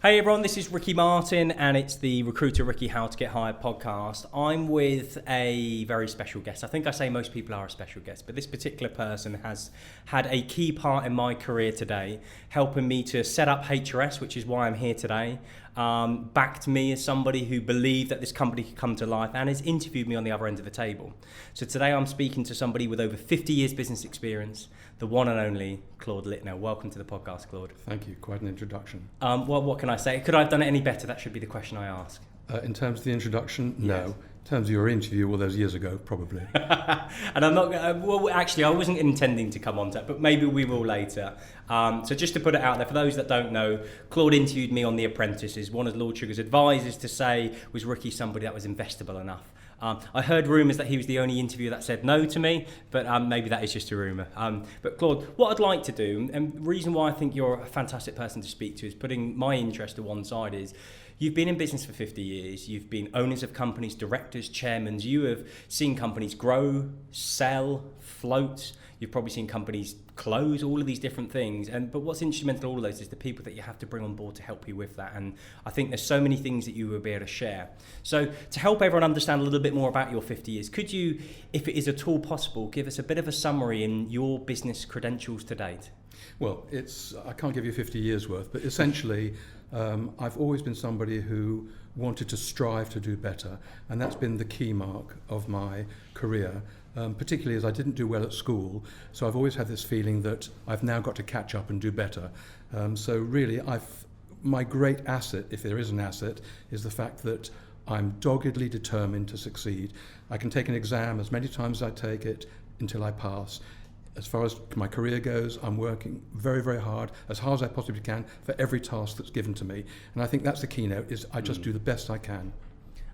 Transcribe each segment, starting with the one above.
Hey everyone, this is Ricky Martin and it's the Recruiter Ricky How to Get Hired podcast. I'm with a very special guest. I think I say most people are a special guest, but this particular person has had a key part in my career today, helping me to set up HRS, which is why I'm here today. Backed me as somebody who believed that this company could come to life and has interviewed me on the other end of the table. So today I'm speaking to somebody with over 50 years business experience, the one and only Claude Littner. Welcome to the podcast, Claude. Thank you. Quite an introduction. Well, what can I say? Could I have done it any better? That should be the question I ask. In terms of the introduction, no. Yes. In terms of your interview, all those years ago, probably. And I'm not. Well, actually, I wasn't intending to come on to that, but maybe we will later. So just to put it out there, for those that don't know, Claude interviewed me on The Apprentice. Is one of Lord Sugar's advisors to say, was Ricky somebody that was investable enough? I heard rumours that he was the only interviewer that said no to me, but maybe that is just a rumour. But Claude, what I'd like to do, and the reason why I think you're a fantastic person to speak to is putting my interest to one side is, you've been in business for 50 years, you've been owners of companies, directors, chairmen, you have seen companies grow, sell, float, you've probably seen companies close, all of these different things. But what's instrumental in all of those is the people that you have to bring on board to help you with that. And I think there's so many things that you will be able to share. So to help everyone understand a little bit more about your 50 years, could you, if it is at all possible, give us a bit of a summary in your business credentials to date? Well, I can't give you 50 years worth, but essentially I've always been somebody who wanted to strive to do better, and that's been the key mark of my career. Particularly as I didn't do well at school, so I've always had this feeling that I've now got to catch up and do better. So really, my great asset, if there is an asset, is the fact that I'm doggedly determined to succeed. I can take an exam as many times as I take it until I pass. As far as my career goes, I'm working very, very hard, as I possibly can, for every task that's given to me. And I think that's the keynote, is I just do the best I can.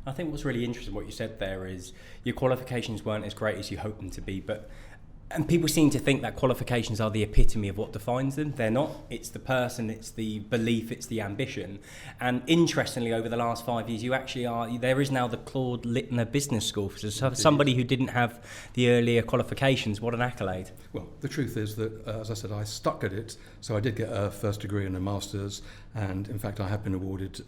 I think what's really interesting, what you said there, is your qualifications weren't as great as you hoped them to be, and people seem to think that qualifications are the epitome of what defines them. They're not. It's the person, it's the belief, it's the ambition. And interestingly, over the last 5 years, you actually there is now the Claude Littner Business School. So somebody who didn't have the earlier qualifications, what an accolade. Well, the truth is that, as I said, I stuck at it. So I did get a first degree and a master's, and in fact, I have been awarded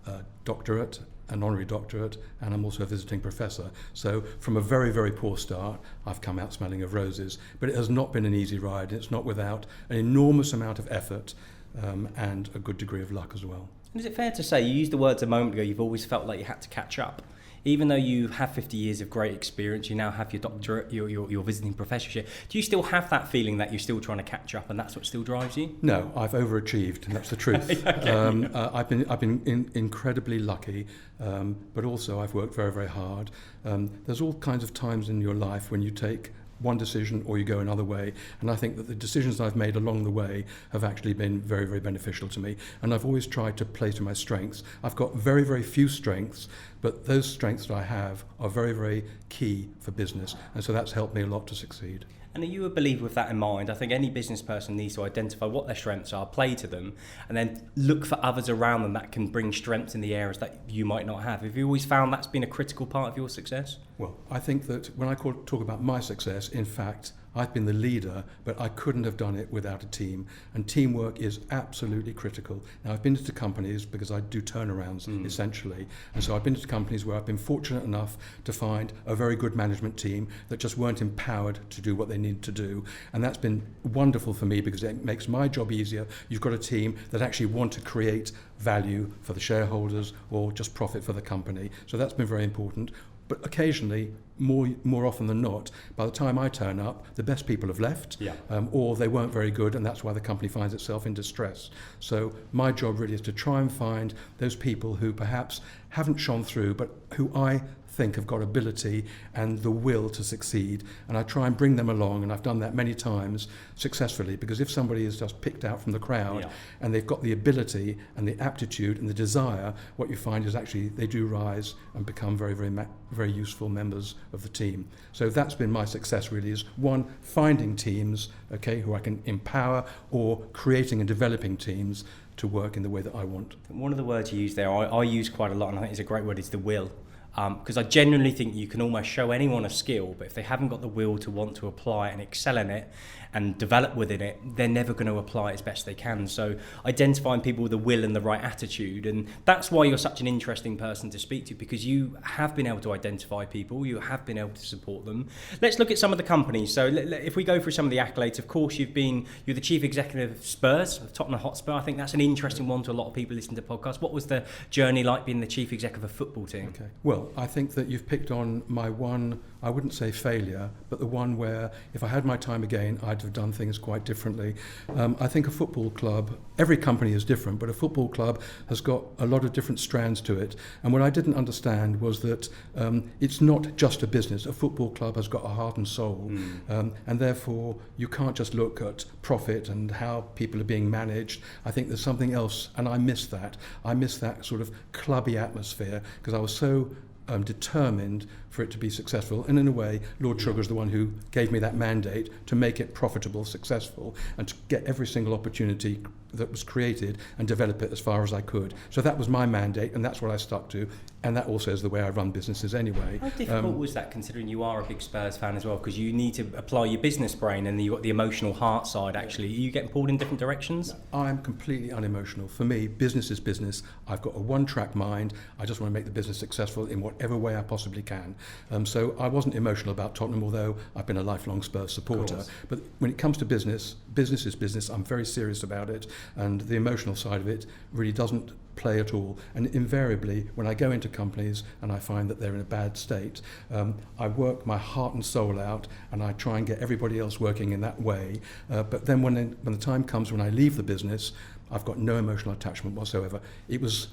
a doctorate, an honorary doctorate, and I'm also a visiting professor. So from a very, very poor start, I've come out smelling of roses. But it has not been an easy ride. It's not without an enormous amount of effort and a good degree of luck as well. And is it fair to say, you used the words a moment ago, you've always felt like you had to catch up? Even though you have 50 years of great experience, you now have your doctorate, your visiting professorship, do you still have that feeling that you're still trying to catch up and that's what still drives you? No, I've overachieved, and that's the truth. Okay. I've been incredibly lucky, but also I've worked very, very hard. There's all kinds of times in your life when you take one decision or you go another way, and I think that the decisions I've made along the way have actually been very, very beneficial to me, and I've always tried to play to my strengths. I've got very, very few strengths, but those strengths that I have are very, very key for business, and so that's helped me a lot to succeed. And are you a believer with that in mind? I think any business person needs to identify what their strengths are, play to them, and then look for others around them that can bring strengths in the areas that you might not have. Have you always found that's been a critical part of your success? Well, I think that when I talk about my success, in fact, I've been the leader, but I couldn't have done it without a team. And teamwork is absolutely critical. Now, I've been into companies because I do turnarounds, essentially. And so I've been to companies where I've been fortunate enough to find a very good management team that just weren't empowered to do what they need to do. And that's been wonderful for me because it makes my job easier. You've got a team that actually want to create value for the shareholders or just profit for the company. So that's been very important. But occasionally, more often than not, by the time I turn up, the best people have left, or they weren't very good, and that's why the company finds itself in distress. So my job really is to try and find those people who perhaps haven't shone through, but who I think have got ability and the will to succeed, and I try and bring them along, and I've done that many times successfully, because if somebody is just picked out from the crowd and they've got the ability and the aptitude and the desire, what you find is actually they do rise and become very, very, very useful members of the team. So that's been my success really, is one, finding teams, who I can empower, or creating and developing teams to work in the way that I want. One of the words you use there, I use quite a lot, and I think it's a great word, is the will. Because I genuinely think you can almost show anyone a skill, but if they haven't got the will to want to apply it and excel in it, and develop within it, they're never going to apply it as best they can. So identifying people with the will and the right attitude, and that's why you're such an interesting person to speak to, because you have been able to identify people, you have been able to support them. Let's look at some of the companies. So if we go through some of the accolades, of course you're the chief executive of Spurs, of Tottenham Hotspur. I think that's an interesting one to a lot of people listening to podcasts. What was the journey like being the chief executive of a football team? Okay. Well, I think that you've picked on my one, I wouldn't say failure, but the one where if I had my time again, I'd have done things quite differently. I think a football club, every company is different, but a football club has got a lot of different strands to it. And what I didn't understand was that it's not just a business. A football club has got a heart and soul. And therefore, you can't just look at profit and how people are being managed. I think there's something else, and I miss that. I miss that sort of clubby atmosphere, because I was so determined for it to be successful. And in a way, Lord Sugar is the one who gave me that mandate to make it profitable, successful, and to get every single opportunity that was created and develop it as far as I could. So that was my mandate, and that's what I stuck to. And that also is the way I run businesses anyway. How difficult was that, considering you are a big Spurs fan as well? Because you need to apply your business brain, and you've got the emotional heart side, actually. Are you getting pulled in different directions? I'm completely unemotional. For me, business is business. I've got a one-track mind. I just want to make the business successful in whatever way I possibly can. So I wasn't emotional about Tottenham, although I've been a lifelong Spurs supporter. But when it comes to business, business is business. I'm very serious about it, and the emotional side of it really doesn't play at all. And invariably, when I go into companies and I find that they're in a bad state, I work my heart and soul out, and I try and get everybody else working in that way. But then when the time comes when I leave the business, I've got no emotional attachment whatsoever. It was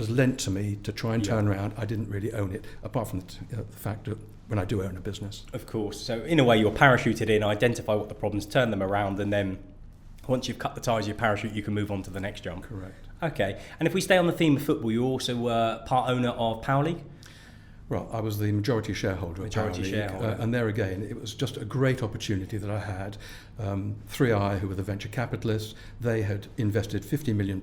lent to me to try and turn around. I didn't really own it, apart from the fact that when I do own a business. Of course. So in a way, you're parachuted in, identify what the problems, turn them around, and then once you've cut the ties of your parachute, you can move on to the next jump. Correct. Okay. And if we stay on the theme of football, you also were part owner of Power League? Well, I was the majority shareholder of Power League, and there again, it was just a great opportunity that I had. 3i, who were the venture capitalists, they had invested £50 million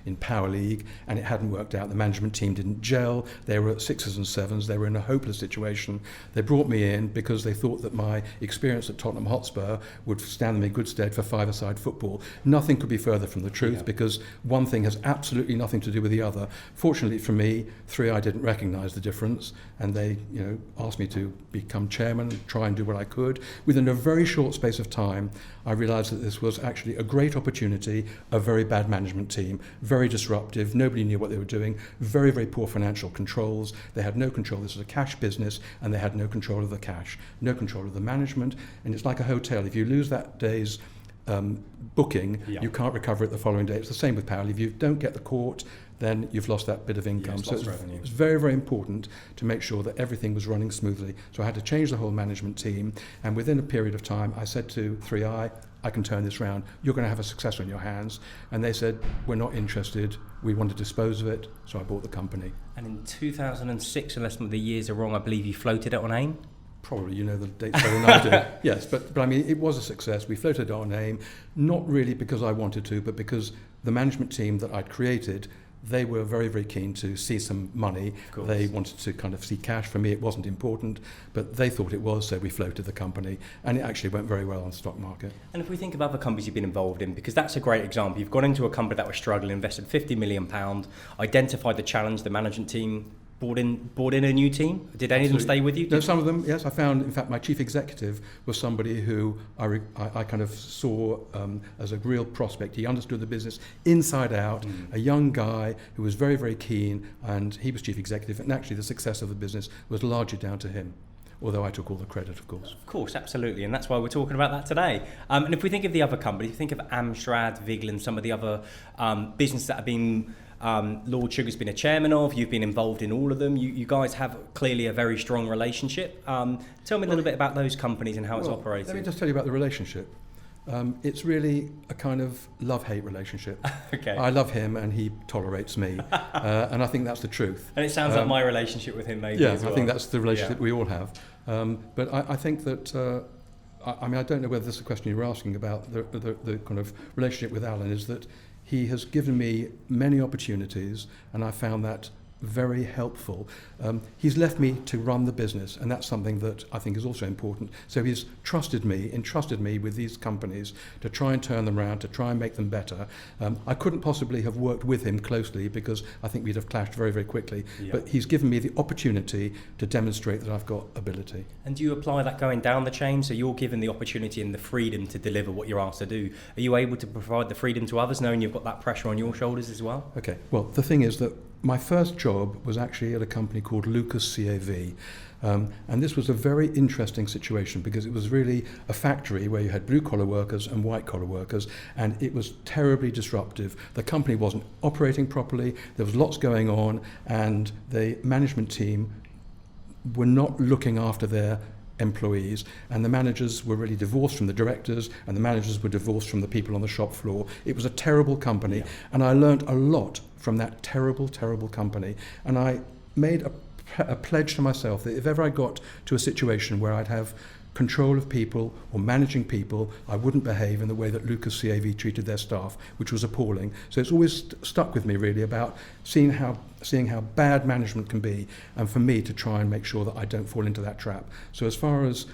in Power League, and it hadn't worked out. The management team didn't gel. They were at 6s and 7s. They were in a hopeless situation. They brought me in because they thought that my experience at Tottenham Hotspur would stand them in good stead for five-a-side football. Nothing could be further from the truth, because one thing has absolutely nothing to do with the other. Fortunately for me, 3i didn't recognise the difference, and they asked me to become chairman and try and do what I could. Within a very short space of time, I realised that this was actually a great opportunity, a very bad management team, very disruptive, nobody knew what they were doing, very, very poor financial controls. They had no control. This was a cash business, and they had no control of the cash, no control of the management. And it's like a hotel. If you lose that day's booking, you can't recover it the following day. It's the same with Power. If you don't get the court, then you've lost that bit of income. So it was very, very important to make sure that everything was running smoothly. So I had to change the whole management team, and within a period of time, I said to 3i, I can turn this round. You're going to have a successor in your hands. And they said, we're not interested. We want to dispose of it. So I bought the company. And in 2006, unless the years are wrong, I believe you floated it on AIM? Probably, you know the dates better than I do. Yes, but I mean, it was a success. We floated our name, not really because I wanted to, but because the management team that I'd created, they were very, very keen to see some money. They wanted to kind of see cash. For me, it wasn't important, but they thought it was, so we floated the company, and it actually went very well on the stock market. And if we think of other companies you've been involved in, because that's a great example, you've gone into a company that was struggling, invested £50 million, identified the challenge, the management team brought in a new team. Did any of them stay with you? No, some of them, yes. I found, in fact, my chief executive was somebody who I kind of saw as a real prospect. He understood the business inside out, a young guy who was very, very keen, and he was chief executive, and actually the success of the business was largely down to him. Although I took all the credit, of course. Of course, absolutely, and that's why we're talking about that today. And if we think of the other companies, if you think of Amstrad, Vigeland, some of the other businesses that have been Lord Sugar's been a chairman of, you've been involved in all of them. You guys have clearly a very strong relationship. Tell me a little bit about those companies and how it's operating. Let me just tell you about the relationship. It's really a kind of love-hate relationship. Okay. I love him and he tolerates me, and I think that's the truth. And it sounds like my relationship with him maybe as well. I think that's the relationship we all have. But I think that, I mean, I don't know whether this is a question you were asking about, the kind of relationship with Alan, is that he has given me many opportunities, and I found that very helpful. He's left me to run the business, and that's something that I think is also important. So he's entrusted me with these companies to try and turn them around, to try and make them better. I couldn't possibly have worked with him closely because I think we'd have clashed very, very quickly. Yeah. But he's given me the opportunity to demonstrate that I've got ability. And do you apply that going down the chain? So you're given the opportunity and the freedom to deliver what you're asked to do. Are you able to provide the freedom to others, knowing you've got that pressure on your shoulders as well? Okay. Well, the thing is that my first job was actually at a company called theyve. And this was a very interesting situation because it was really a factory where you had blue-collar workers and white-collar workers, and it was terribly disruptive. The company wasn't operating properly, there was lots going on, and the management team were not looking after their employees, and the managers were really divorced from the directors, and the managers were divorced from the people on the shop floor. It was a terrible company, yeah. And I learned a lot from that terrible, terrible company. And I made a pledge to myself that if ever I got to a situation where I'd have control of people or managing people, I wouldn't behave in the way that theyve treated their staff, which was appalling. So it's always stuck with me really about seeing how bad management can be, and for me to try and make sure that I don't fall into that trap. So as far as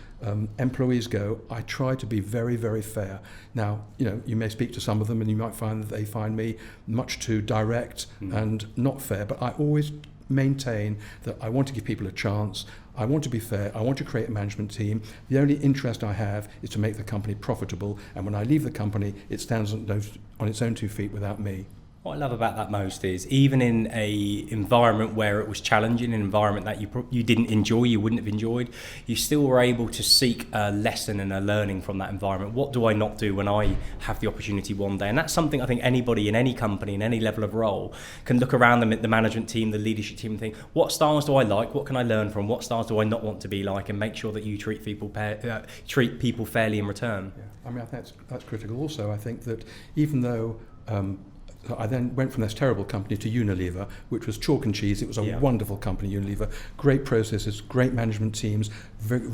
employees go, I try to be very, very fair. Now, you may speak to some of them and you might find that they find me much too direct and not fair, but I always maintain that I want to give people a chance. I want to be fair. I want to create a management team. The only interest I have is to make the company profitable, and when I leave the company, it stands on its own 2 feet without me. What I love about that most is, even in a environment where it was challenging, an environment that you didn't enjoy, you wouldn't have enjoyed, you still were able to seek a lesson and a learning from that environment. What do I not do when I have the opportunity one day? And that's something I think anybody in any company, in any level of role, can look around them at the management team, the leadership team, and think, what styles do I like? What can I learn from? What styles do I not want to be like? And make sure that you treat people fairly in return. Yeah. I mean, I think that's critical. Also, I think that even though I then went from this terrible company to Unilever, which was chalk and cheese. It was a wonderful company, Unilever. Great processes, great management teams,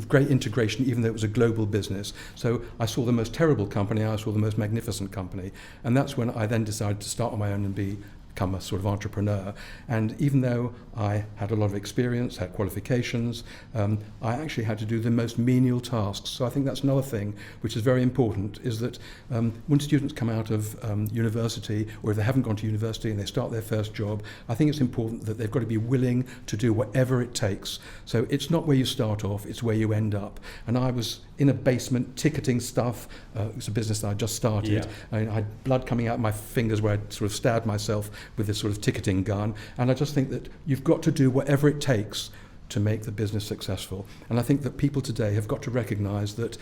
great integration, even though it was a global business. So I saw the most terrible company, I saw the most magnificent company. And that's when I then decided to start on my own and become a sort of entrepreneur. And even though I had a lot of experience, had qualifications, I actually had to do the most menial tasks. So I think that's another thing which is very important, is that when students come out of university, or if they haven't gone to university and they start their first job, I think it's important that they've got to be willing to do whatever it takes. So it's not where you start off, it's where you end up. And I was in a basement ticketing stuff. It's a business that I just started. Yeah. I had blood coming out of my fingers where I'd sort of stabbed myself with this sort of ticketing gun. And I just think that you've got to do whatever it takes to make the business successful. And I think that people today have got to recognise that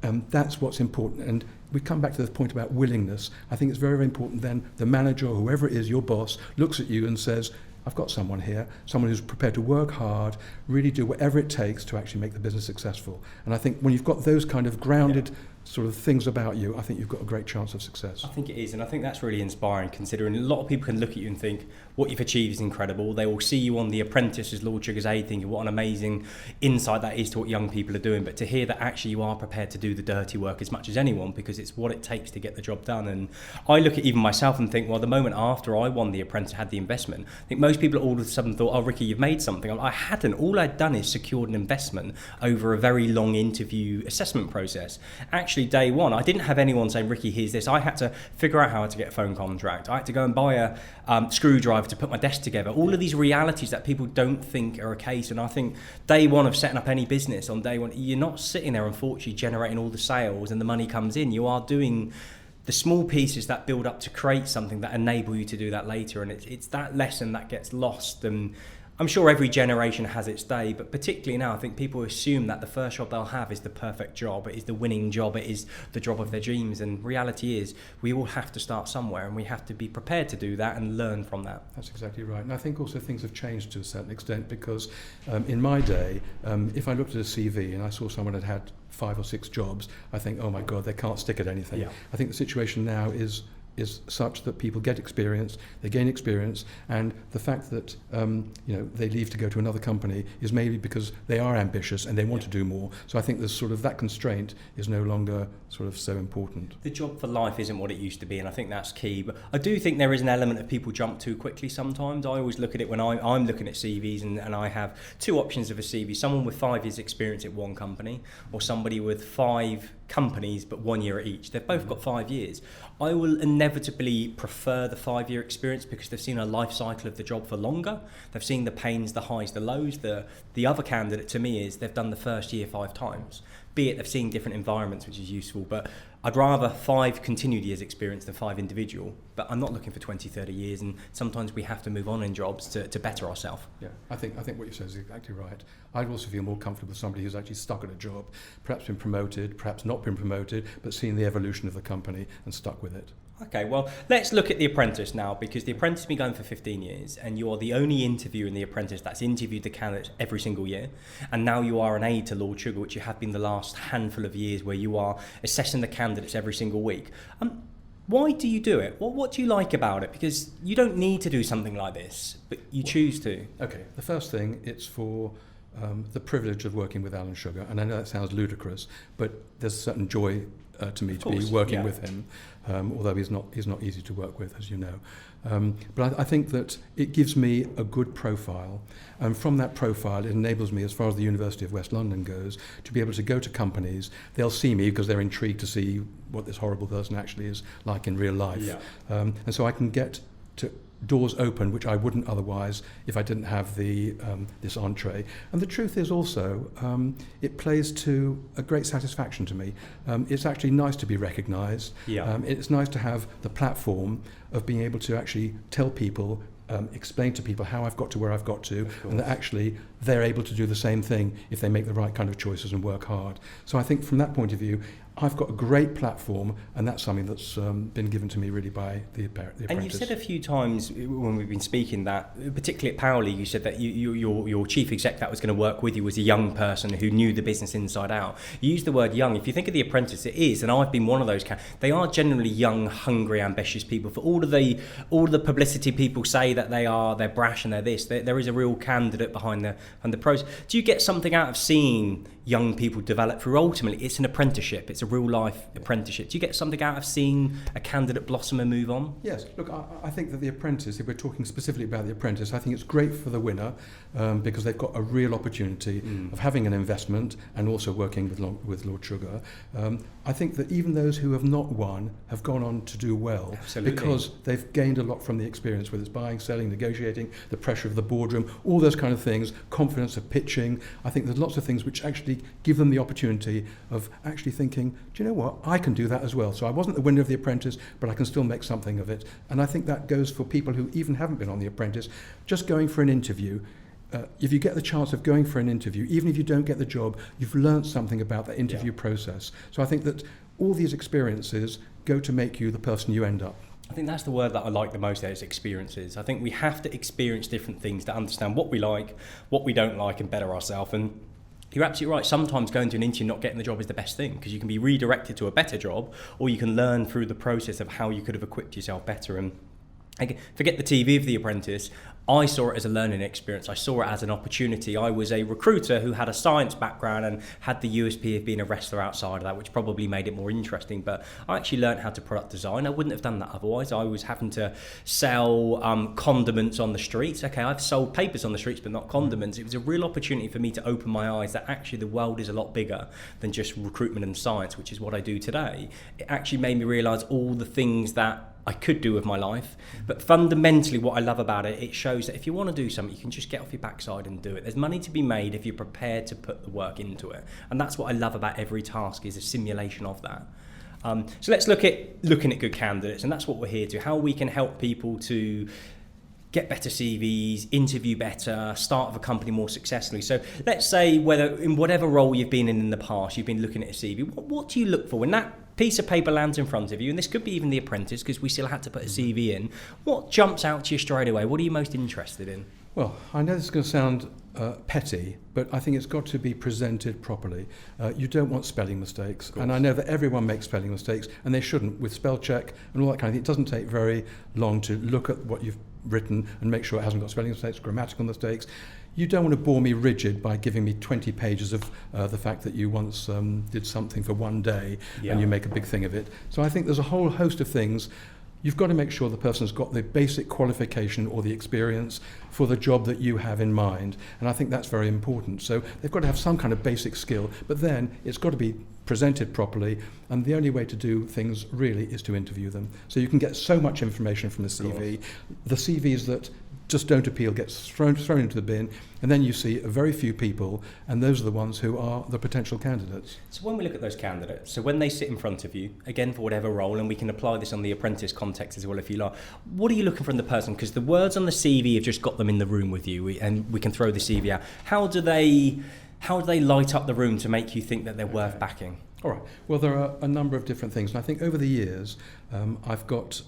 that's what's important. And we come back to the point about willingness. I think it's very, very important then the manager or whoever it is, your boss, looks at you and says, I've got someone here, someone who's prepared to work hard, really do whatever it takes to actually make the business successful. And I think when you've got those kind of grounded sort of things about you, I think you've got a great chance of success. I think it is, and I think that's really inspiring, considering a lot of people can look at you and think what you've achieved is incredible. They will see you on The Apprentice as Lord Sugar's aide, thinking what an amazing insight that is to what young people are doing. But to hear that actually you are prepared to do the dirty work as much as anyone, because it's what it takes to get the job done. And I look at even myself and think, well, the moment after I won The Apprentice, had the investment, I think most people all of a sudden thought, oh, Ricky, you've made something. I hadn't. All I'd done is secured an investment over a very long interview assessment process. Actually, day one, I didn't have anyone saying, Ricky, here's this. I had to figure out how to get a phone contract. I had to go and buy a screwdriver to put my desk together. All of these realities that people don't think are a case. And I think day one of setting up any business, on day one, you're not sitting there, unfortunately, generating all the sales and the money comes in. You are doing the small pieces that build up to create something that enable you to do that later. And it's that lesson that gets lost. And I'm sure every generation has its day, but particularly now, I think people assume that the first job they'll have is the perfect job, it is the winning job, it is the job of their dreams. And reality is, we all have to start somewhere, and we have to be prepared to do that and learn from that. That's exactly right. And I think also things have changed to a certain extent, because in my day, if I looked at a CV and I saw someone had had 5 or 6 jobs, I think, oh my God, they can't stick at anything. Yeah. I think the situation now is is such that people get experience, they gain experience, and the fact that they leave to go to another company is maybe because they are ambitious and they want to do more. So I think there's sort of that constraint is no longer sort of so important. The job for life isn't what it used to be, and I think that's key. But I do think there is an element of people jump too quickly sometimes. I always look at it when I'm looking at CVs, and I have two options of a CV: someone with 5 years experience at one company, or somebody with 5 companies but 1 year at each. They've both got 5 years. I will inevitably prefer the 5-year experience because they've seen a life cycle of the job for longer. They've seen the pains, the highs, the lows. The other candidate to me is they've done the first year 5 times, be it they've seen different environments, which is useful. But I'd rather 5 continued years experience than 5 individual. But I'm not looking for 20, 30 years, and sometimes we have to move on in jobs to better ourselves. Yeah, I think what you said is exactly right. I'd also feel more comfortable with somebody who's actually stuck at a job, perhaps been promoted, perhaps not been promoted, but seen the evolution of the company and stuck with it. Okay, well, let's look at The Apprentice now, because The Apprentice has been going for 15 years, and you are the only interviewer in The Apprentice that's interviewed the candidates every single year. And now you are an aide to Lord Sugar, which you have been the last handful of years, where you are assessing the candidates every single week. Why do you do it? What do you like about it? Because you don't need to do something like this, but you choose to. Okay, the first thing, it's for the privilege of working with Alan Sugar, and I know that sounds ludicrous, but there's a certain joy to me to be working with him, although he's not easy to work with, as you know. But I think that it gives me a good profile, and from that profile it enables me, as far as the University of West London goes, to be able to go to companies. They'll see me because they're intrigued to see what this horrible person actually is like in real life. Yeah. And so I can get to doors open which I wouldn't otherwise if I didn't have the this entree. And the truth is also it plays to a great satisfaction to me. It's actually nice to be recognised. Yeah. It's nice to have the platform of being able to actually tell people, explain to people how I've got to where I've got to, and that actually they're able to do the same thing if they make the right kind of choices and work hard. So I think from that point of view, I've got a great platform, and that's something that's been given to me really by the Apprentice. And you've said a few times when we've been speaking that, particularly at Powley, you said that your chief exec that was going to work with you was a young person who knew the business inside out. You used the word young. If you think of the Apprentice, it is, and I've been one of those. They are generally young, hungry, ambitious people. For all of the publicity people say that they're brash and they're this. There is a real candidate behind the pros. Do you get something out of seeing young people develop through? Ultimately, it's an apprenticeship. It's a real life apprenticeship. Do you get something out of seeing a candidate blossom and move on? Yes. Look, I think that the Apprentice, if we're talking specifically about the Apprentice, I think it's great for the winner because they've got a real opportunity of having an investment and also working with Lord Sugar. I think that even those who have not won have gone on to do well. Absolutely. Because they've gained a lot from the experience, whether it's buying, selling, negotiating, the pressure of the boardroom, all those kind of things, confidence of pitching. I think there's lots of things which actually give them the opportunity of actually thinking, do you know what, I can do that as well. So I wasn't the winner of The Apprentice, but I can still make something of it. And I think that goes for people who even haven't been on The Apprentice. Just going for an interview, if you get the chance of going for an interview, even if you don't get the job, you've learned something about that interview process. So I think that all these experiences go to make you the person you end up. I think that's the word that I like the most there, is experiences. I think we have to experience different things to understand what we like, what we don't like, and better ourselves. And you're absolutely right. Sometimes going to an interview and not getting the job is the best thing, because you can be redirected to a better job, or you can learn through the process of how you could have equipped yourself better. And forget the TV of The Apprentice. I saw it as a learning experience. I saw it as an opportunity. I was a recruiter who had a science background and had the USP of being a wrestler outside of that, which probably made it more interesting. But I actually learned how to product design. I wouldn't have done that otherwise. I was having to sell condiments on the streets. Okay, I've sold papers on the streets, but not condiments. It was a real opportunity for me to open my eyes that actually the world is a lot bigger than just recruitment and science, which is what I do today. It actually made me realise all the things that I could do with my life. But fundamentally what I love about it, it shows that if you want to do something, you can just get off your backside and do it. There's money to be made if you're prepared to put the work into it. And that's what I love about every task, is a simulation of that. So let's look at looking at good candidates, and that's what we're here to, how we can help people to get better CVs, interview better, start with a company more successfully. So let's say whether in whatever role you've been in the past, you've been looking at a CV, what do you look for when that piece of paper lands in front of you? And this could be even The Apprentice, because we still had to put a CV in. What jumps out to you straight away? What are you most interested in? Well, I know this is going to sound petty, but I think it's got to be presented properly. You don't want spelling mistakes, and I know that everyone makes spelling mistakes, and they shouldn't. With spell check and all that kind of thing, it doesn't take very long to look at what you've written and make sure it hasn't got spelling mistakes, grammatical mistakes. You don't want to bore me rigid by giving me 20 pages of the fact that you once did something for one day and you make a big thing of it. So I think there's a whole host of things. You've got to make sure the person's got the basic qualification or the experience for the job that you have in mind. And I think that's very important. So they've got to have some kind of basic skill, but then it's got to be presented properly. And the only way to do things really is to interview them. So you can get so much information from the CV. The CVs that just don't appeal gets thrown into the bin, and then you see a very few people, and those are the ones who are the potential candidates. So when we look at those candidates, so when they sit in front of you, again for whatever role, and we can apply this on the apprentice context as well if you like, what are you looking from the person? Because the words on the CV have just got them in the room with you, and we can throw the CV out. How do they light up the room to make you think that they're worth backing? All right. Well, there are a number of different things, and I think over the years I've got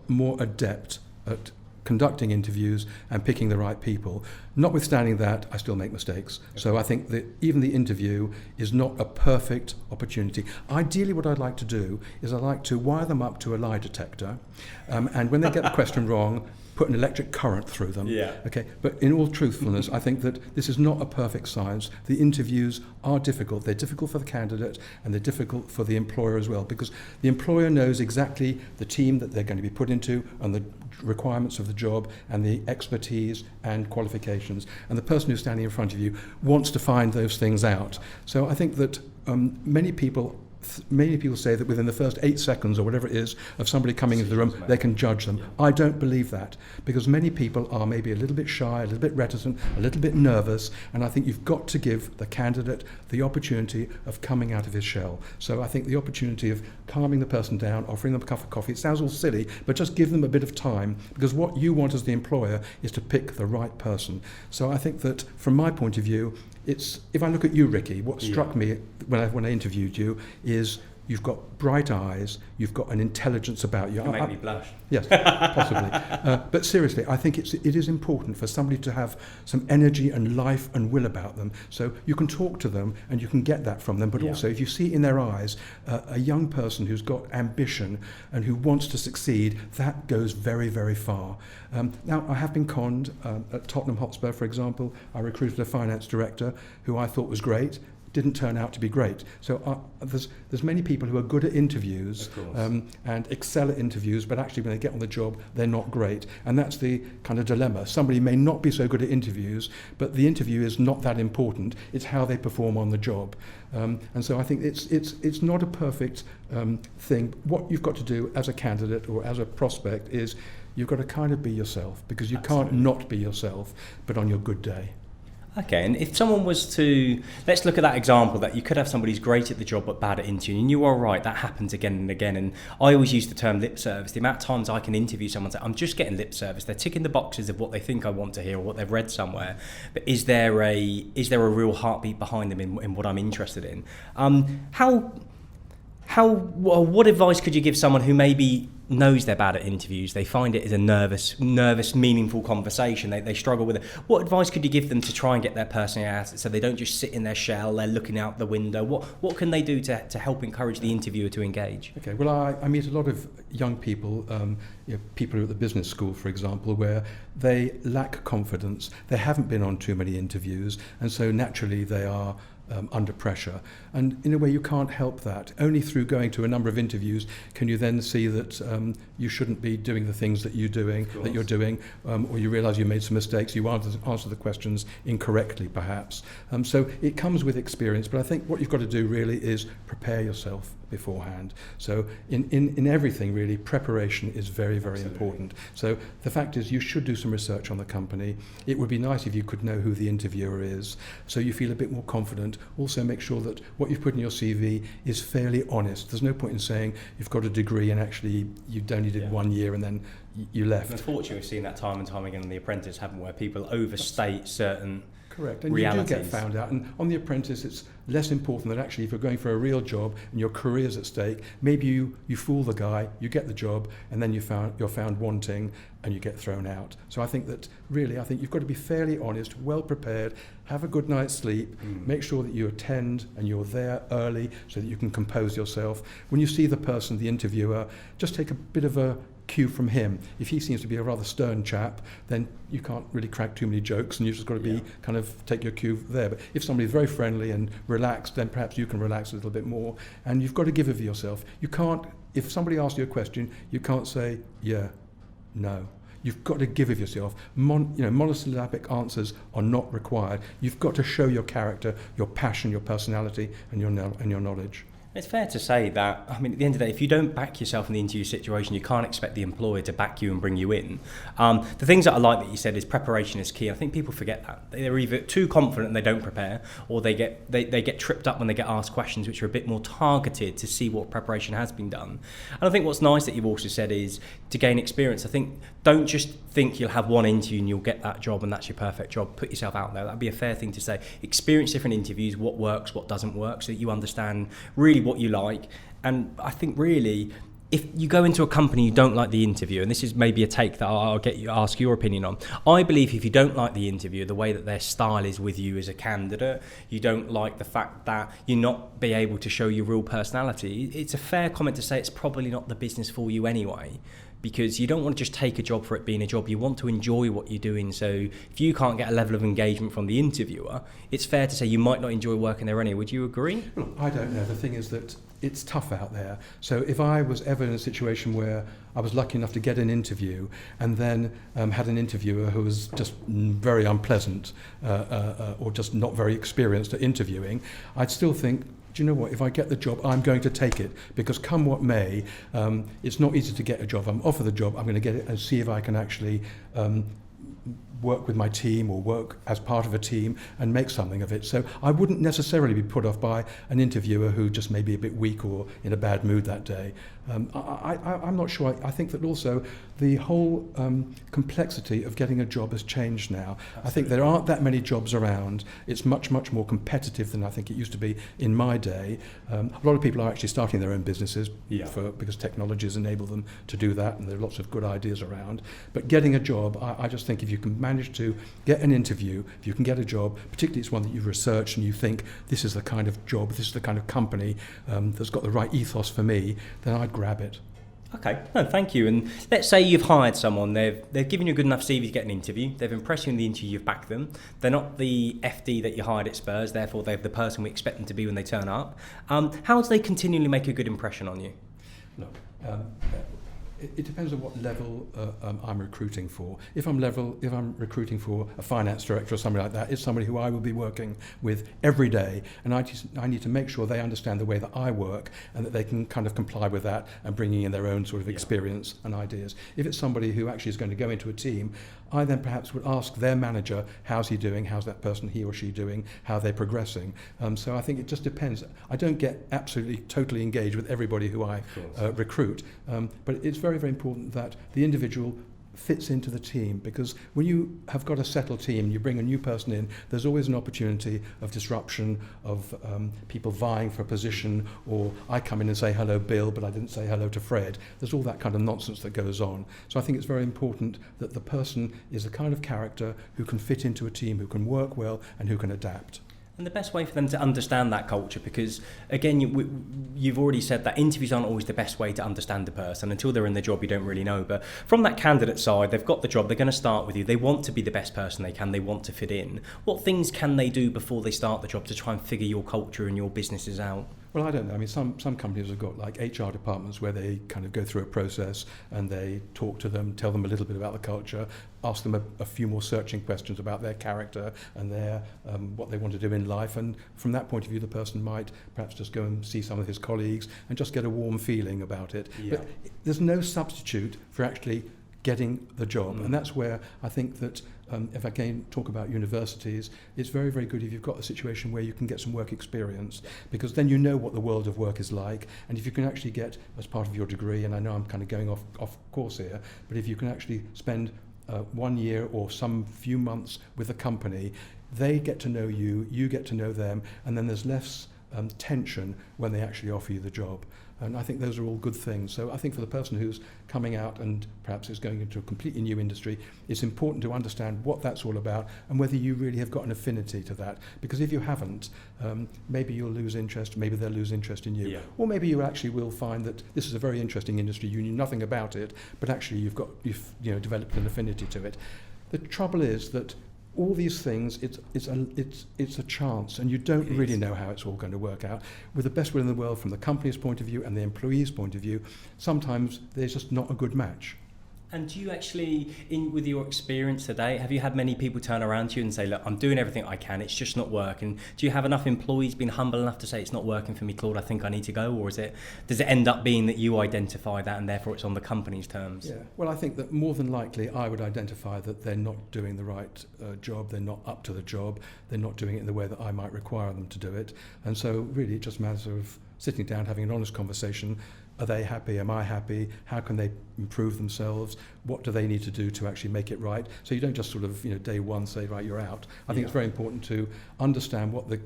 more adept at conducting interviews and picking the right people. Notwithstanding that, I still make mistakes. So I think that even the interview is not a perfect opportunity. Ideally, what I'd like to do is I'd like to wire them up to a lie detector, and when they get the question wrong, put an electric current through them. Okay. But in all truthfulness, I think that this is not a perfect science. The interviews are difficult. They're difficult for the candidate, and they're difficult for the employer as well, because the employer knows exactly the team that they're going to be put into and the requirements of the job and the expertise and qualifications. And the person who's standing in front of you wants to find those things out. So I think that many people say that within the first 8 seconds or whatever it is of somebody coming into the room, they can judge them. I don't believe that, because many people are maybe a little bit shy, a little bit reticent, a little bit nervous, and I think you've got to give the candidate the opportunity of coming out of his shell. So I think the opportunity of calming the person down, offering them a cup of coffee, it sounds all silly, but just give them a bit of time, because what you want as the employer is to pick the right person. So I think that from my point of view, if I look at you, Ricky, what struck me when I interviewed you is you've got bright eyes, you've got an intelligence about you. You make me blush. Yes, possibly. But seriously, I think it is important for somebody to have some energy and life and will about them. So you can talk to them and you can get that from them, but also if you see in their eyes a young person who's got ambition and who wants to succeed, that goes very, very far. Now, I have been conned. At Tottenham Hotspur, for example, I recruited a finance director who I thought was great. Didn't turn out to be great. So there's many people who are good at interviews and excel at interviews, but actually when they get on the job, they're not great. And that's the kind of dilemma. Somebody may not be so good at interviews, but the interview is not that important. It's how they perform on the job. And so I think it's not a perfect thing. What you've got to do as a candidate or as a prospect is you've got to kind of be yourself, because you can't not be yourself, but on your good day. Okay, and if someone was to, let's look at that example that you could have somebody who's great at the job but bad at interviewing, and you are right, that happens again and again, and I always use the term lip service. The amount of times I can interview someone and say, I'm just getting lip service, they're ticking the boxes of what they think I want to hear or what they've read somewhere, but is there a real heartbeat behind them in what I'm interested in? What advice could you give someone who maybe knows they're bad at interviews, they find it as a nervous, meaningful conversation, they struggle with it? What advice could you give them to try and get their personality out so they don't just sit in their shell, they're looking out the window? What can they do to help encourage the interviewer to engage? Okay, well, I meet a lot of young people, people who are at the business school, for example, where they lack confidence, they haven't been on too many interviews, and so naturally they are under pressure. And in a way, you can't help that. Only through going to a number of interviews can you then see that you shouldn't be doing the things that you're doing, or you realise you made some mistakes, you answer the questions incorrectly, perhaps. So it comes with experience, but I think what you've got to do really is prepare yourself beforehand. So in everything, really, preparation is very, very important. So the fact is, you should do some research on the company. It would be nice if you could know who the interviewer is, so you feel a bit more confident. Also, make sure that what you've put in your CV is fairly honest. There's no point in saying you've got a degree and actually you only did 1 year and then you left. And unfortunately, we've seen that time and time again on The Apprentice, haven't we, where people overstate certain Correct, and realities. You do get found out. And on The Apprentice, it's less important than actually if you're going for a real job and your career's at stake. Maybe you fool the guy, you get the job, and then you're found wanting and you get thrown out. So I think you've got to be fairly honest, well prepared, have a good night's sleep, make sure that you attend and you're there early so that you can compose yourself. When you see the person, the interviewer, just take a bit of a cue from him. If he seems to be a rather stern chap, then you can't really crack too many jokes, and you've just got to be kind of take your cue there. But if somebody's very friendly and relaxed, then perhaps you can relax a little bit more, and you've got to give of yourself. You can't, if somebody asks you a question, you can't say yeah, no. You've got to give of yourself. Monosyllabic answers are not required. You've got to show your character, your passion, your personality, and your knowledge. It's fair to say that, at the end of the day, if you don't back yourself in the interview situation, you can't expect the employer to back you and bring you in. The things that I like that you said is preparation is key. I think people forget that. They're either too confident and they don't prepare, or they get tripped up when they get asked questions which are a bit more targeted to see what preparation has been done. And I think what's nice that you've also said is to gain experience. I think don't just think you'll have one interview and you'll get that job and that's your perfect job. Put yourself out there. That'd be a fair thing to say. Experience different interviews, what works, what doesn't work, so that you understand really what you like. And I think really, if you go into a company you don't like the interview, and this is maybe a take that I'll ask your opinion on. I believe if you don't like the interview, the way that their style is with you as a candidate, you don't like the fact that you're not be able to show your real personality, it's a fair comment to say it's probably not the business for you anyway. Because you don't want to just take a job for it being a job. You want to enjoy what you're doing. So if you can't get a level of engagement from the interviewer, it's fair to say you might not enjoy working there anyway. Would you agree? Well, I don't know. The thing is that it's tough out there. So if I was ever in a situation where I was lucky enough to get an interview and then had an interviewer who was just very unpleasant or just not very experienced at interviewing, I'd still think, do you know what, if I get the job, I'm going to take it, because come what may, it's not easy to get a job. I'm offered the job, I'm going to get it and see if I can actually work with my team or work as part of a team and make something of it. So I wouldn't necessarily be put off by an interviewer who just may be a bit weak or in a bad mood that day. I'm not sure. I think that also the whole complexity of getting a job has changed now. Absolutely. I think there aren't that many jobs around. It's much more competitive than I think it used to be in my day. A lot of people are actually starting their own businesses because technologies enable them to do that, and there are lots of good ideas around. But getting a job, I just think if you can manage to get an interview, if you can get a job, particularly it's one that you've researched and you think this is the kind of job, this is the kind of company that's got the right ethos for me, then I'd grab it. Okay, no, thank you. And let's say you've hired someone, they've given you a good enough CV to get an interview, they've impressed you in the interview, you've backed them, they're not the FD that you hired at Spurs, therefore they're the person we expect them to be when they turn up. How do they continually make a good impression on you? Look, it depends on what level I'm recruiting for. If I'm recruiting for a finance director or something like that, it's somebody who I will be working with every day, and I need to make sure they understand the way that I work and that they can kind of comply with that and bringing in their own sort of experience and ideas. If it's somebody who actually is going to go into a team, I then perhaps would ask their manager, how's he doing, how's that person, he or she doing, how they're progressing. So I think it just depends. I don't get absolutely totally engaged with everybody who I recruit, but it's very, very important that the individual fits into the team, because when you have got a settled team, you bring a new person in, there's always an opportunity of disruption, of people vying for a position, or I come in and say hello Bill but I didn't say hello to Fred. There's all that kind of nonsense that goes on. So I think it's very important that the person is the kind of character who can fit into a team, who can work well and who can adapt. And the best way for them to understand that culture, because again, you've already said that interviews aren't always the best way to understand the person. Until they're in the job, you don't really know. But from that candidate side, they've got the job, they're going to start with you, they want to be the best person they can, they want to fit in. What things can they do before they start the job to try and figure your culture and your businesses out? Well, I don't know. I mean, some companies have got like HR departments where they kind of go through a process and they talk to them, tell them a little bit about the culture, ask them a few more searching questions about their character and their what they want to do in life. And from that point of view, the person might perhaps just go and see some of his colleagues and just get a warm feeling about it. Yeah. But there's no substitute for actually getting the job. And that's where I think that if I can talk about universities, it's very, very good if you've got a situation where you can get some work experience, because then you know what the world of work is like. And if you can actually get, as part of your degree, and I know I'm kind of going off course here, but if you can actually spend 1 year or some few months with a company, they get to know you, you get to know them, and then there's less tension when they actually offer you the job. And I think those are all good things. So I think for the person who's coming out and perhaps is going into a completely new industry, it's important to understand what that's all about and whether you really have got an affinity to that. Because if you haven't, maybe you'll lose interest, maybe they'll lose interest in you. Yeah. Or maybe you actually will find that this is a very interesting industry, you knew nothing about it, but actually you've developed an affinity to it. The trouble is that all these things, it's a chance, and you don't really know how it's all going to work out. With the best will in the world from the company's point of view and the employee's point of view, sometimes there's just not a good match. And do you actually, with your experience today, have you had many people turn around to you and say, look, I'm doing everything I can, it's just not working? Do you have enough employees being humble enough to say it's not working for me, Claude, I think I need to go? Or does it end up being that you identify that and therefore it's on the company's terms? Yeah, well, I think that more than likely I would identify that they're not doing the right job, they're not up to the job, they're not doing it in the way that I might require them to do it. And so really it just matters of sitting down, having an honest conversation. Are they happy? Am I happy? How can they improve themselves? What do they need to do to actually make it right? So you don't just sort of, day one say, right, you're out. I think it's very important to understand what the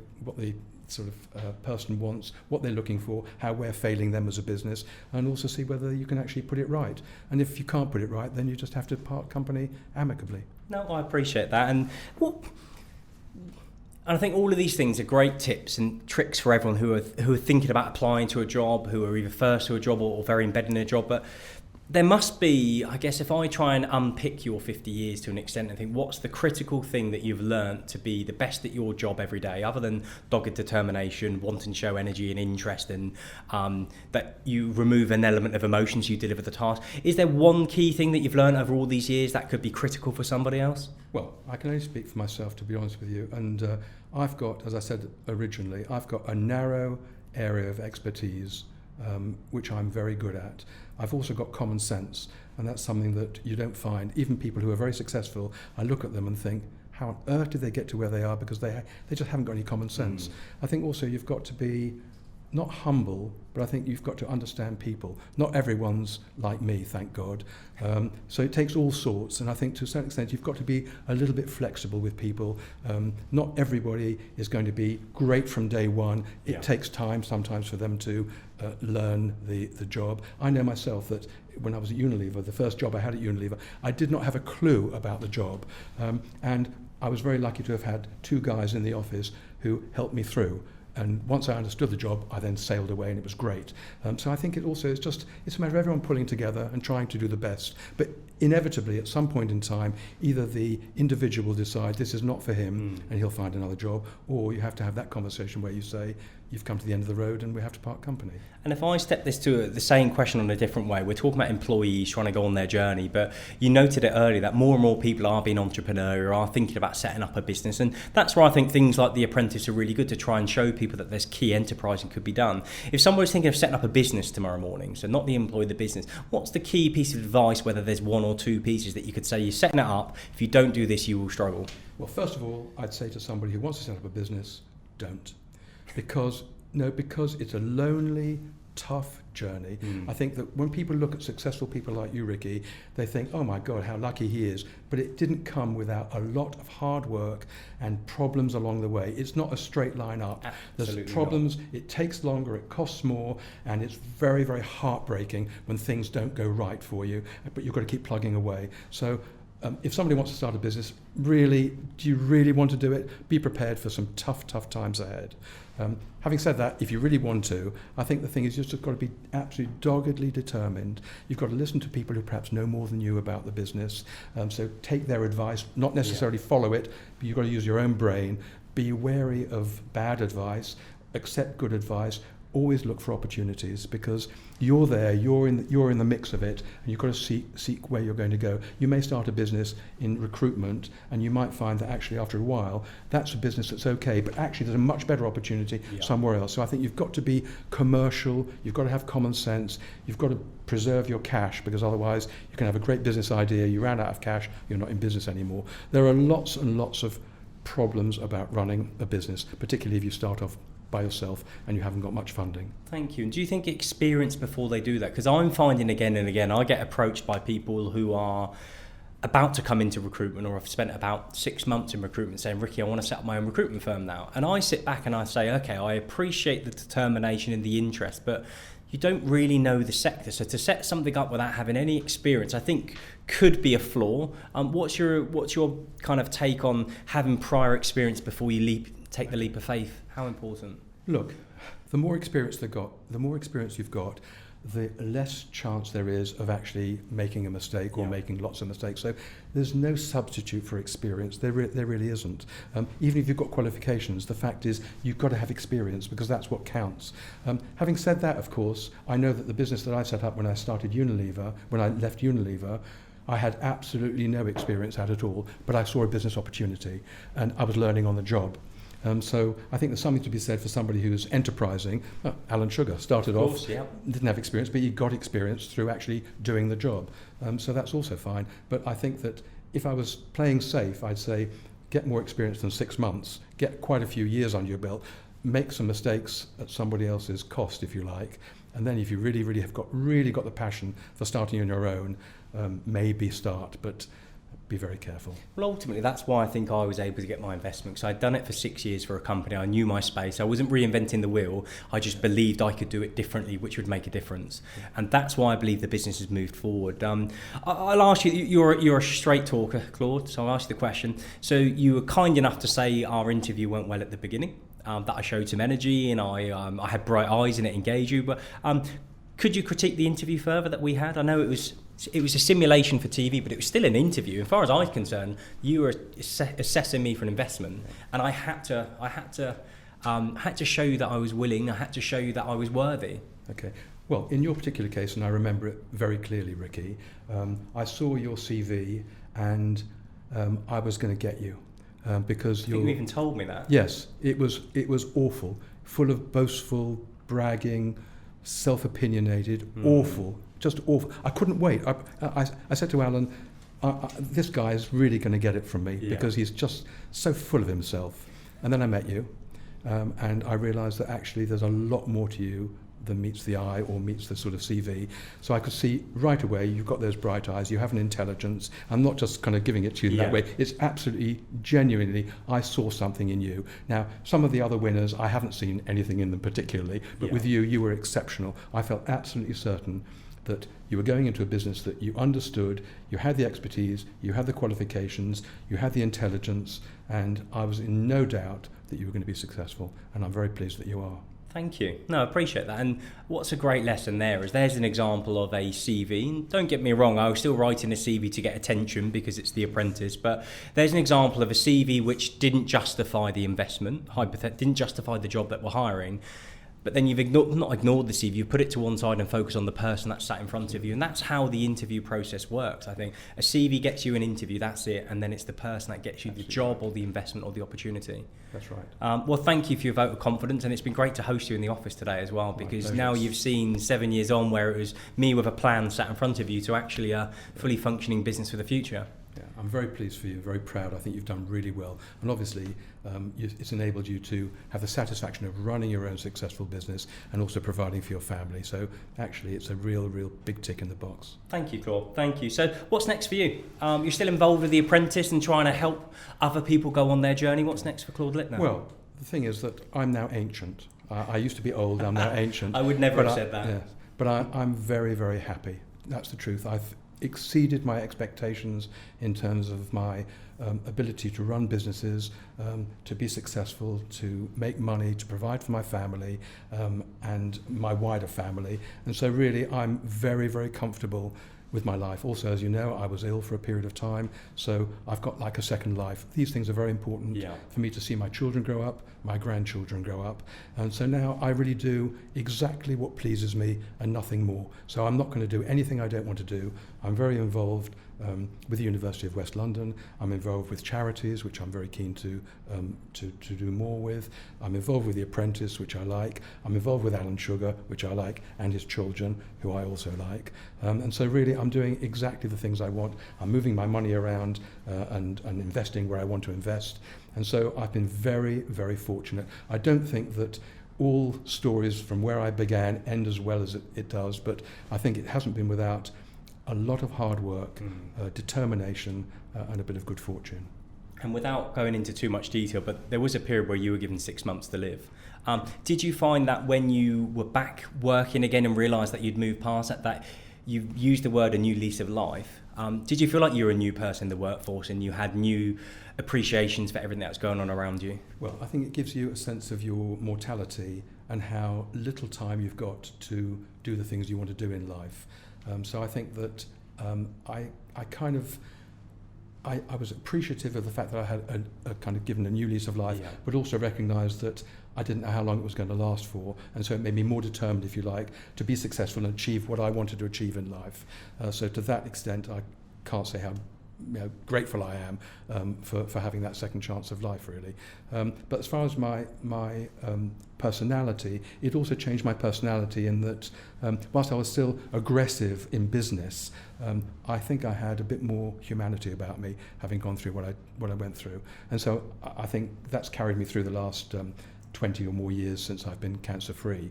sort of person wants, what they're looking for, how we're failing them as a business, and also see whether you can actually put it right. And if you can't put it right, then you just have to part company amicably. No, I appreciate that. And I think all of these things are great tips and tricks for everyone who are thinking about applying to a job, who are either first to a job or very embedded in a job. But there must be, I guess, if I try and unpick your 50 years to an extent and think, what's the critical thing that you've learnt to be the best at your job every day, other than dogged determination, wanting to show energy and interest, and that you remove an element of emotion so you deliver the task? Is there one key thing that you've learnt over all these years that could be critical for somebody else? Well, I can only speak for myself, to be honest with you. And I've got, as I said originally, I've got a narrow area of expertise which I'm very good at. I've also got common sense, and that's something that you don't find. Even people who are very successful, I look at them and think, how on earth did they get to where they are? Because they just haven't got any common sense. I think also you've got to be not humble, but I think you've got to understand people. Not everyone's like me, thank God. So it takes all sorts, and I think to a certain extent you've got to be a little bit flexible with people. Not everybody is going to be great from day one. It takes time sometimes for them to learn the job. I know myself that when I was at Unilever, the first job I had at Unilever, I did not have a clue about the job. And I was very lucky to have had two guys in the office who helped me through. And once I understood the job, I then sailed away, and it was great. So I think it's a matter of everyone pulling together and trying to do the best. But inevitably, at some point in time, either the individual will decide this is not for him and he'll find another job, or you have to have that conversation where you say, you've come to the end of the road and we have to part company. And if I step this to the same question on a different way, we're talking about employees trying to go on their journey, but you noted it earlier that more and more people are being entrepreneurial, are thinking about setting up a business, and that's where I think things like the Apprentice are really good, to try and show people that there's key enterprising could be done. If somebody's thinking of setting up a business tomorrow morning, so not the employee, the business, what's the key piece of advice, whether there's one or two pieces that you could say, you're setting it up, if you don't do this, you will struggle? Well, first of all, I'd say to somebody who wants to set up a business, don't. Because it's a lonely, tough journey. I think that when people look at successful people like you, Ricky, they think, oh my God, how lucky he is. But it didn't come without a lot of hard work and problems along the way. It's not a straight line up. Absolutely. There's problems, not. It takes longer, it costs more, and it's very, very heartbreaking when things don't go right for you, but you've got to keep plugging away. So if somebody wants to start a business, really, do you really want to do it? Be prepared for some tough times ahead. Having said that, if you really want to, I think the thing is you've just got to be absolutely doggedly determined. You've got to listen to people who perhaps know more than you about the business. So take their advice, not necessarily follow it, but you've got to use your own brain. Be wary of bad advice, accept good advice. Always look for opportunities, because you're there, you're in the mix of it, and you've got to seek where you're going to go. You may start a business in recruitment, and you might find that actually after a while that's a business that's okay, but actually there's a much better opportunity somewhere else. So I think you've got to be commercial, you've got to have common sense, you've got to preserve your cash, because otherwise you can have a great business idea, you ran out of cash, you're not in business anymore. There are lots and lots of problems about running a business, particularly if you start off by yourself and you haven't got much funding. Thank you. And do you think experience before they do that? Because I'm finding again and again, I get approached by people who are about to come into recruitment, or I've spent about 6 months in recruitment saying, Ricky, I want to set up my own recruitment firm now. And I sit back and I say, okay, I appreciate the determination and the interest, but you don't really know the sector. So to set something up without having any experience, I think could be a flaw. What's your kind of take on having prior experience before you take the leap of faith? How important? Look, the more experience you've got, the less chance there is of actually making a mistake or making lots of mistakes. So there's no substitute for experience. There really isn't. Even if you've got qualifications, the fact is you've got to have experience, because that's what counts. Having said that, of course, I know that the business that I set up when I started Unilever, when I left Unilever, I had absolutely no experience at all, but I saw a business opportunity and I was learning on the job. So I think there's something to be said for somebody who's enterprising. Alan Sugar started off, didn't have experience, but he got experience through actually doing the job. So that's also fine. But I think that if I was playing safe, I'd say get more experience than 6 months, get quite a few years under your belt, make some mistakes at somebody else's cost, if you like. And then if you really have got the passion for starting on your own, maybe start, but be very careful. Well, ultimately, that's why I think I was able to get my investment, because I'd done it for 6 years for a company. I knew my space. I wasn't reinventing the wheel. I just believed I could do it differently, which would make a difference. Yeah. And that's why I believe the business has moved forward. I'll ask you, you're a straight talker, Claude, so I'll ask you the question. So you were kind enough to say our interview went well at the beginning, that I showed some energy and I had bright eyes and it engaged you. But could you critique the interview further that we had? I know it was a simulation for TV, but it was still an interview. As far as I was concerned, you were assessing me for an investment, and I had to show you that I was willing. I had to show you that I was worthy. Okay. Well, in your particular case, and I remember it very clearly, Ricky, I saw your CV, and I was going to get you because you even told me that. Yes, it was awful, full of boastful bragging, self-opinionated, awful. Just awful. I couldn't wait. I said to Alan, this guy is really going to get it from me because he's just so full of himself. And then I met you, and I realised that actually there's a lot more to you than meets the eye or meets the sort of CV. So I could see right away you've got those bright eyes, you have an intelligence. I'm not just kind of giving it to you that way. It's absolutely, genuinely, I saw something in you. Now, some of the other winners, I haven't seen anything in them particularly, but with you were exceptional. I felt absolutely certain that you were going into a business that you understood, you had the expertise, you had the qualifications, you had the intelligence, and I was in no doubt that you were going to be successful, and I'm very pleased that you are. Thank you. No, I appreciate that. And what's a great lesson there's an example of a CV. And don't get me wrong, I was still writing a CV to get attention because it's The Apprentice, but there's an example of a CV which didn't justify the investment, didn't justify the job that we're hiring. But then you've not ignored the CV, you put it to one side and focus on the person that's sat in front of you. And that's how the interview process works, I think. A CV gets you an interview, that's it. And then it's the person that gets you the job or the investment or the opportunity. That's right. Well, thank you for your vote of confidence. And it's been great to host you in the office today as well, because now you've seen 7 years on where it was me with a plan sat in front of you to actually a fully functioning business for the future. Yeah, I'm very pleased for you, very proud. I think you've done really well. And obviously, it's enabled you to have the satisfaction of running your own successful business and also providing for your family. So actually, it's a real big tick in the box. Thank you, Claude. Thank you. So what's next for you? You're still involved with The Apprentice and trying to help other people go on their journey. What's next for Claude Littner? Well, the thing is that I'm now ancient. I used to be old, I'm now ancient. I would never have said that. Yes, but I'm very happy. That's the truth. I've exceeded my expectations in terms of my ability to run businesses, to be successful, to make money, to provide for my family and my wider family. And so really I'm very comfortable with my life. Also, as you know, I was ill for a period of time, so I've got like a second life. These things are very important for me to see my children grow up, my grandchildren grow up, and so now I really do exactly what pleases me and nothing more. So I'm not going to do anything I don't want to do. I'm very involved with the University of West London. I'm involved with charities, which I'm very keen to do more with. I'm involved with The Apprentice, which I like. I'm involved with Alan Sugar, which I like, and his children, who I also like. And so really I'm doing exactly the things I want. I'm moving my money around and investing where I want to invest. And so I've been very fortunate. I don't think that all stories from where I began end as well as it does, but I think it hasn't been without a lot of hard work, determination, and a bit of good fortune. And without going into too much detail, but there was a period where you were given 6 months to live. Did you find that when you were back working again and realised that you'd moved past that you used the word a new lease of life, did you feel like you were a new person in the workforce and you had new appreciations for everything that was going on around you? Well, I think it gives you a sense of your mortality and how little time you've got to do the things you want to do in life. So I think that I was appreciative of the fact that I had a kind of given a new lease of life, but also recognised that I didn't know how long it was going to last for, and so it made me more determined, if you like, to be successful and achieve what I wanted to achieve in life. So to that extent, I can't say how grateful I am for having that second chance of life, really. But as far as my personality, it also changed my personality in that whilst I was still aggressive in business, I think I had a bit more humanity about me, having gone through what I went through. And so I think that's carried me through the last 20 or more years since I've been cancer-free,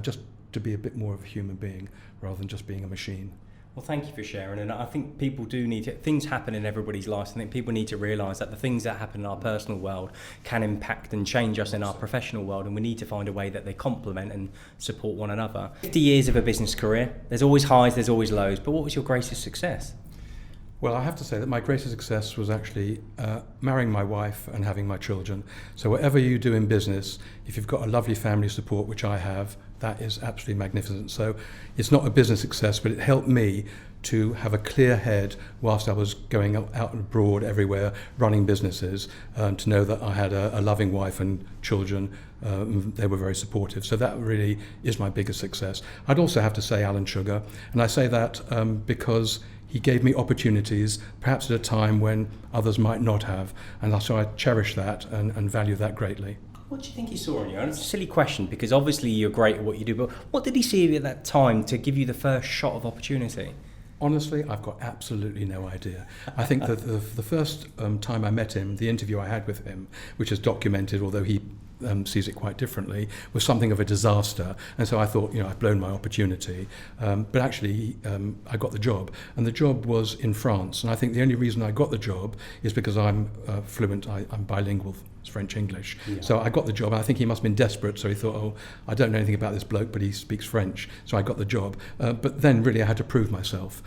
just to be a bit more of a human being rather than just being a machine. Well, thank you for sharing, and I think people do need to, things happen in everybody's lives. I think people need to realise that the things that happen in our personal world can impact and change us in our professional world, and we need to find a way that they complement and support one another. 50 years of a business career, there's always highs, there's always lows, but what was your greatest success? Well, I have to say that my greatest success was actually marrying my wife and having my children. So whatever you do in business, if you've got a lovely family support, which I have, that is absolutely magnificent. So it's not a business success, but it helped me to have a clear head whilst I was going out and abroad everywhere, running businesses, to know that I had a loving wife and children. They were very supportive. So that really is my biggest success. I'd also have to say Alan Sugar, and I say that because he gave me opportunities, perhaps at a time when others might not have, and so I cherish that and value that greatly. What do you think he saw in you? And it's a silly question because obviously you're great at what you do, but what did he see in you at that time to give you the first shot of opportunity? Honestly, I've got absolutely no idea. I think that the first time I met him, the interview I had with him, which is documented, although he sees it quite differently, was something of a disaster. And so I thought, I've blown my opportunity. But actually, I got the job. And the job was in France. And I think the only reason I got the job is because I'm fluent, I'm bilingual, it's French-English. Yeah. So I got the job. And I think he must have been desperate. So he thought, I don't know anything about this bloke, but he speaks French. So I got the job. But then really I had to prove myself.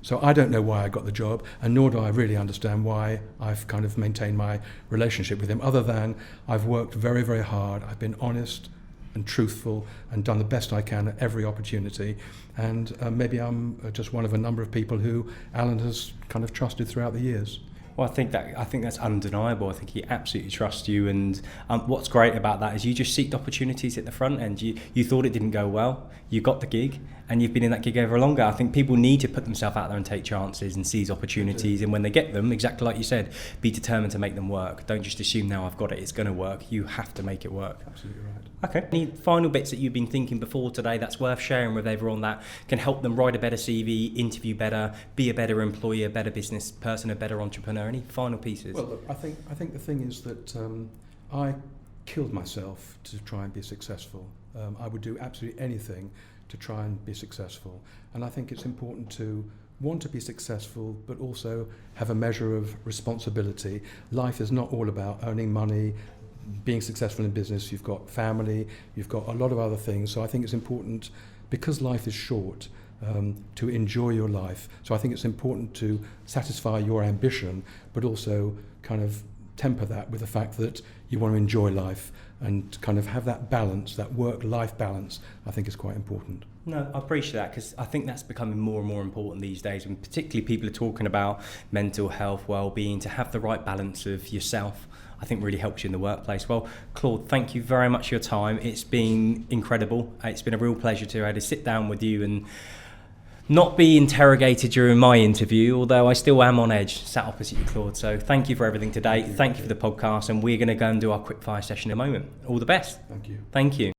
So I don't know why I got the job, and nor do I really understand why I've kind of maintained my relationship with him, other than I've worked very, very hard. I've been honest and truthful and done the best I can at every opportunity. And maybe I'm just one of a number of people who Alan has kind of trusted throughout the years. Well, I think that's undeniable. I think he absolutely trusts you, and what's great about that is you just seeked opportunities at the front end. You thought it didn't go well, you got the gig, and you've been in that gig over longer. I think people need to put themselves out there and take chances and seize opportunities, and when they get them, exactly like you said, be determined to make them work. Don't just assume now I've got it, it's going to work. You have to make it work. Absolutely right. Okay. Any final bits that you've been thinking before today that's worth sharing with everyone that can help them write a better CV, interview better, be a better employee, a better business person, a better entrepreneur? Any final pieces? Well, look, I think the thing is that I killed myself to try and be successful. I would do absolutely anything to try and be successful. And I think it's important to want to be successful, but also have a measure of responsibility. Life is not all about earning money, being successful in business. You've got family, you've got a lot of other things. So I think it's important, because life is short, to enjoy your life. So I think it's important to satisfy your ambition, but also kind of temper that with the fact that you want to enjoy life and kind of have that balance, that work-life balance, I think is quite important. No, I appreciate that, because I think that's becoming more and more important these days, and particularly people are talking about mental health, well-being, to have the right balance of yourself. I think really helps you in the workplace. Well, Claude, thank you very much for your time. It's been incredible. It's been a real pleasure to sit down with you and not be interrogated during my interview, although I still am on edge, sat opposite you, Claude. So thank you for everything today. Thank you for the podcast, and we're going to go and do our quick fire session in a moment. All the best. Thank you. Thank you.